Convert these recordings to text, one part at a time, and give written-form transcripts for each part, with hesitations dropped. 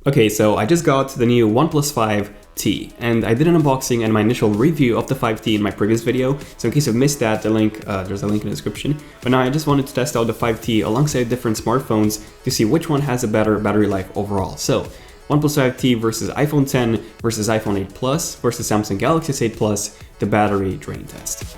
Okay, so I just got the new OnePlus 5T, and I did an unboxing and my initial review of the 5T in my previous video, so in case you've missed that, there's a link in the description. But now I just wanted to test out the 5T alongside different smartphones to see which one has a better battery life overall. So, OnePlus 5T versus iPhone 10 versus iPhone 8 Plus versus Samsung Galaxy S8 Plus, the battery drain test.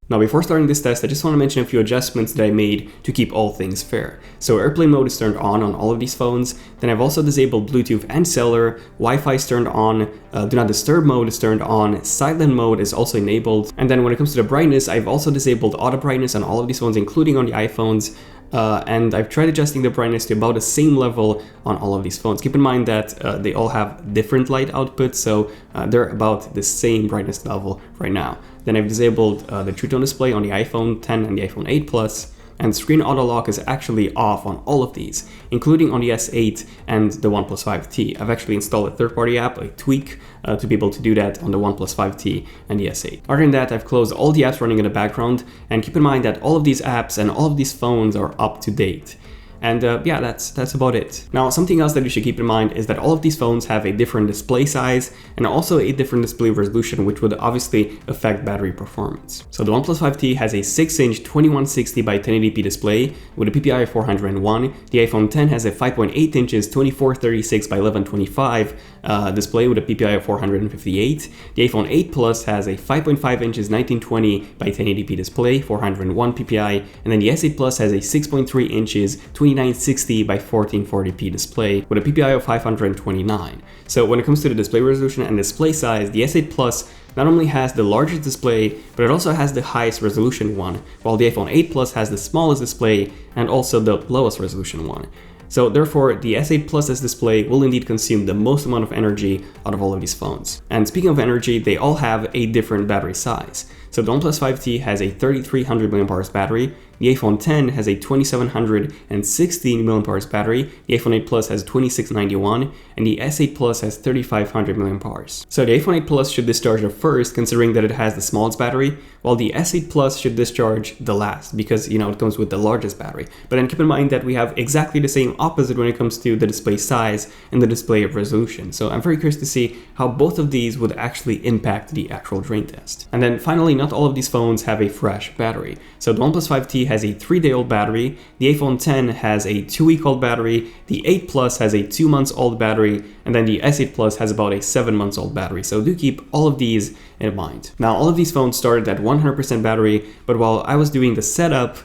Now before starting this test, I just want to mention a few adjustments that I made to keep all things fair. So airplane mode is turned on all of these phones, then I've also disabled Bluetooth and cellular, Wi-Fi is turned on, Do Not Disturb mode is turned on, silent mode is also enabled, and then when it comes to the brightness, I've also disabled auto brightness on all of these phones, including on the iPhones, and I've tried adjusting the brightness to about the same level on all of these phones. Keep in mind that they all have different light outputs, so they're about the same brightness level right now. Then I've disabled the True Tone display on the iPhone 10 and the iPhone 8 Plus, and screen auto lock is actually off on all of these, including on the S8 and the OnePlus 5T. I've actually installed a third-party app, a tweak, to be able to do that on the OnePlus 5T and the S8. Other than that, I've closed all the apps running in the background, and keep in mind that all of these apps and all of these phones are up to date. And yeah, that's about it. Now, something else that you should keep in mind is that all of these phones have a different display size and also a different display resolution, which would obviously affect battery performance. So the OnePlus 5T has a 6-inch 2160 by 1080p display with a PPI of 401. The iPhone 10 has a 5.8 inches 2436 by 1125 display with a PPI of 458. The iPhone 8 Plus has a 5.5 inches 1920 by 1080p display, 401 PPI, and then the S8 Plus has a 6.3 inches 2960 by 1440p display with a PPI of 529. So when it comes to the display resolution and display size, the S8 Plus not only has the largest display, but it also has the highest resolution one, while the iPhone 8 Plus has the smallest display and also the lowest resolution one. So therefore, the S8 Plus's display will indeed consume the most amount of energy out of all of these phones. And speaking of energy, they all have a different battery size. So the OnePlus 5T has a 3300 mAh battery, the iPhone 10 has a 2716 mAh battery, the iPhone 8 Plus has 2691, and the S8 Plus has 3500 mAh. So the iPhone 8 Plus should discharge the first, considering that it has the smallest battery, while the S8 Plus should discharge the last, because it comes with the largest battery. But then keep in mind that we have exactly the same opposite when it comes to the display size and the display resolution. So I'm very curious to see how both of these would actually impact the actual drain test. And then finally, not all of these phones have a fresh battery. So the OnePlus 5T has a 3-day-old battery, the iPhone 10 has a 2-week-old battery, the 8 Plus has a 2-month-old battery, and then the S8 Plus has about a 7-month-old battery. So do keep all of these in mind. Now, all of these phones started at 100% battery, but while I was doing the setup,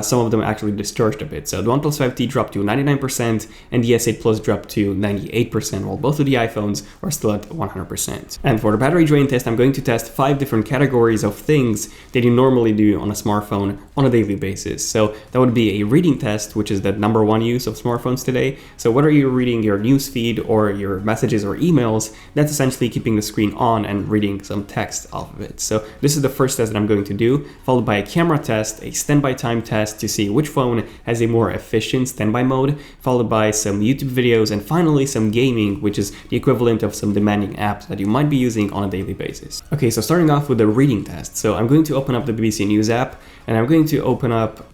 some of them actually discharged a bit. So the OnePlus 5T dropped to 99% and the S8 Plus dropped to 98%, while both of the iPhones are still at 100%. And for the battery drain test, I'm going to test 5 different categories of things that you normally do on a smartphone on a daily basis. So that would be a reading test, which is the #1 use of smartphones today. So whether you're reading your newsfeed or your messages or emails, that's essentially keeping the screen on and reading some text off of it. So this is the first test that I'm going to do, followed by a camera test, a standby time test to see which phone has a more efficient standby mode, followed by some YouTube videos, and finally some gaming, which is the equivalent of some demanding apps that you might be using on a daily basis. Okay, so starting off with the reading test. So I'm going to open up the BBC News app, and I'm going to open up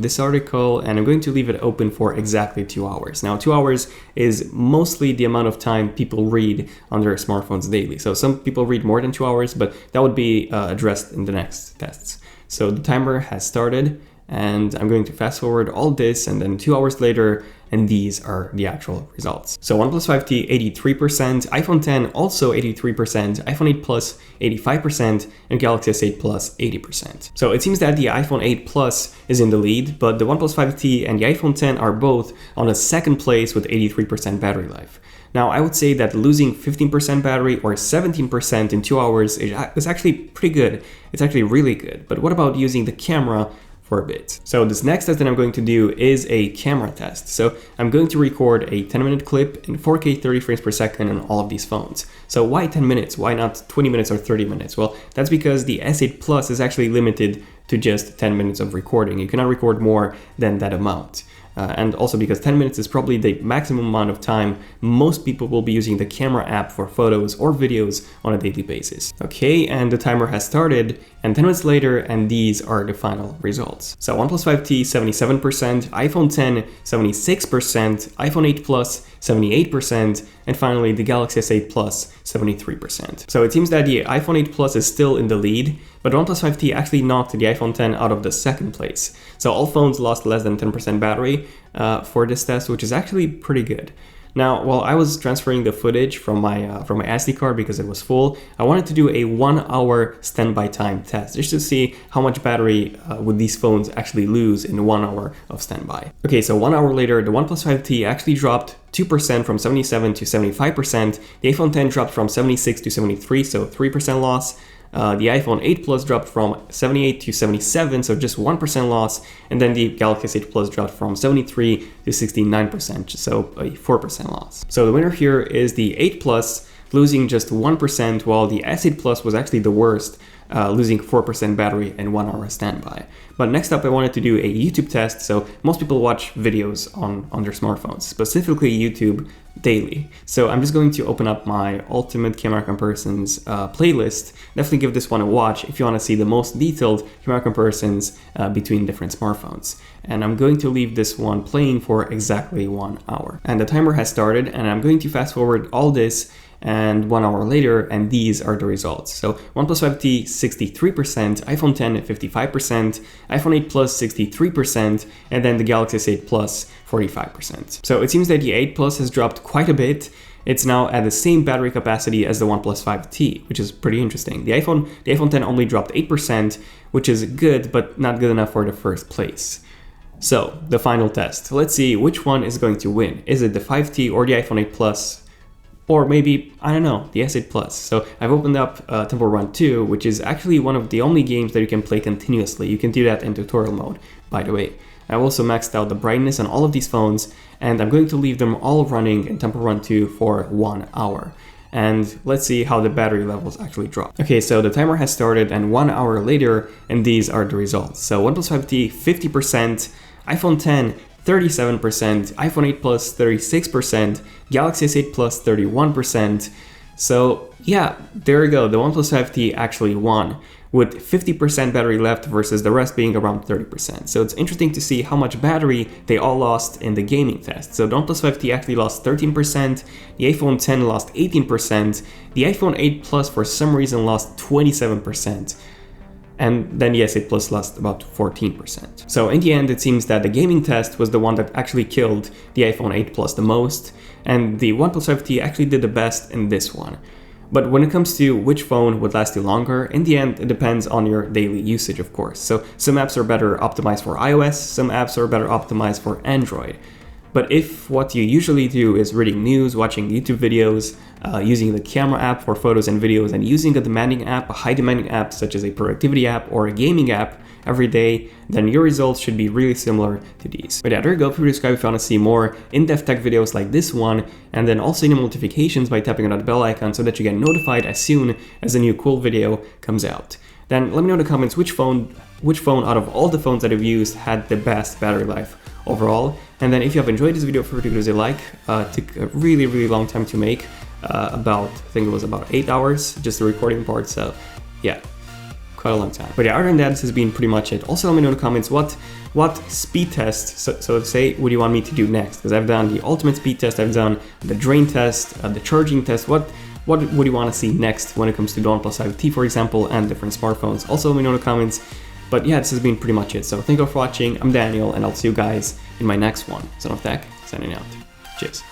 this article, and I'm going to leave it open for exactly 2 hours. Now, 2 hours is mostly the amount of time people read on their smartphones daily. So some people read more than 2 hours, but that would be addressed in the next tests. So the timer has started, and I'm going to fast forward all this, and then 2 hours later, and these are the actual results. So OnePlus 5T 83%, iPhone 10 also 83%, iPhone 8 Plus 85%, and Galaxy S8 Plus 80%. So it seems that the iPhone 8 Plus is in the lead, but the OnePlus 5T and the iPhone 10 are both on a second place with 83% battery life. Now, I would say that losing 15% battery or 17% in 2 hours is actually pretty good. It's actually really good. But what about using the camera for a bit? So this next test that I'm going to do is a camera test. So I'm going to record a 10-minute clip in 4K 30 frames per second on all of these phones. So why 10 minutes? Why not 20 minutes or 30 minutes? Well, that's because the S8 Plus is actually limited to just 10 minutes of recording. You cannot record more than that amount. and also because 10 minutes is probably the maximum amount of time most people will be using the camera app for photos or videos on a daily basis. Okay, and the timer has started, and 10 minutes later, and these are the final results. So OnePlus 5T 77%, iPhone 10 76%, iPhone 8 Plus 78%, and finally the Galaxy S8 Plus 73%. So it seems that the iPhone 8 Plus is still in the lead, but OnePlus 5T actually knocked the iPhone 10 out of the second place. So all phones lost less than 10% battery for this test, which is actually pretty good. Now, while I was transferring the footage from my SD card because it was full, I wanted to do a 1 hour standby time test just to see how much battery would these phones actually lose in 1 hour of standby. Okay, so 1 hour later, the OnePlus 5T actually dropped 2% from 77 to 75%. The iPhone 10 dropped from 76 to 73, so 3% loss. The iPhone 8 Plus dropped from 78 to 77, so just 1% loss, and then the Galaxy S8 Plus dropped from 73 to 69%, so a 4% loss. So the winner here is the 8 Plus, losing just 1%, while the S8 Plus was actually the worst, losing 4% battery and 1 hour standby. But next up, I wanted to do a YouTube test. So most people watch videos on their smartphones, specifically YouTube, daily. So I'm just going to open up my Ultimate Camera Comparisons playlist. Definitely give this one a watch if you want to see the most detailed camera comparisons between different smartphones. And I'm going to leave this one playing for exactly 1 hour. And the timer has started, and I'm going to fast forward all this and 1 hour later, and these are the results. So OnePlus 5T 63%, iPhone 10 55%, iPhone 8 Plus 63%, and then the Galaxy S8 Plus 45%. So it seems that the 8 Plus has dropped quite a bit. It's now at the same battery capacity as the OnePlus 5T, which is pretty interesting. The iPhone 10 only dropped 8%, which is good, but not good enough for the first place. So the final test. Let's see which one is going to win. Is it the 5T or the iPhone 8 Plus? Or maybe, I don't know, the S8 Plus. So I've opened up Temple Run 2, which is actually one of the only games that you can play continuously. You can do that in tutorial mode, by the way. I've also maxed out the brightness on all of these phones, and I'm going to leave them all running in Temple Run 2 for 1 hour. And let's see how the battery levels actually drop. Okay, so the timer has started, and 1 hour later, and these are the results. So OnePlus 5T 50%, iPhone 10 37%, iPhone 8 Plus 36%, Galaxy S8 Plus 31%. So yeah, there we go. The OnePlus 5T actually won with 50% battery left versus the rest being around 30%. So it's interesting to see how much battery they all lost in the gaming test. So the OnePlus 5T actually lost 13%, the iPhone 10 lost 18%, the iPhone 8 Plus for some reason lost 27%. And then the S8 Plus lost about 14%. So in the end, it seems that the gaming test was the one that actually killed the iPhone 8 Plus the most, and the OnePlus 5T actually did the best in this one. But when it comes to which phone would last you longer, in the end, it depends on your daily usage, of course. So some apps are better optimized for iOS, some apps are better optimized for Android. But if what you usually do is reading news, watching YouTube videos, using the camera app for photos and videos, and using a demanding app, a high demanding app such as a productivity app or a gaming app every day, then your results should be really similar to these. But yeah, there you go. Feel free to subscribe if you want to see more in-depth tech videos like this one, and then also enable notifications by tapping on that bell icon so that you get notified as soon as a new cool video comes out. Then let me know in the comments which phone out of all the phones that I've used had the best battery life overall. And then if you have enjoyed this video, feel free to give it a like. It took a really long time to make, I think it was about 8 hours, just the recording part, so yeah, quite a long time. But yeah, other than that, this has been pretty much it. Also let me know in the comments what speed test, so to say, would you want me to do next? Because I've done the ultimate speed test, I've done the drain test, the charging test. What would you want to see next when it comes to the OnePlus 5T, for example, and different smartphones? Also let me know in the comments. But yeah, this has been pretty much it. So thank you for watching. I'm Daniel, and I'll see you guys in my next one. Son of Tech, signing out. Cheers.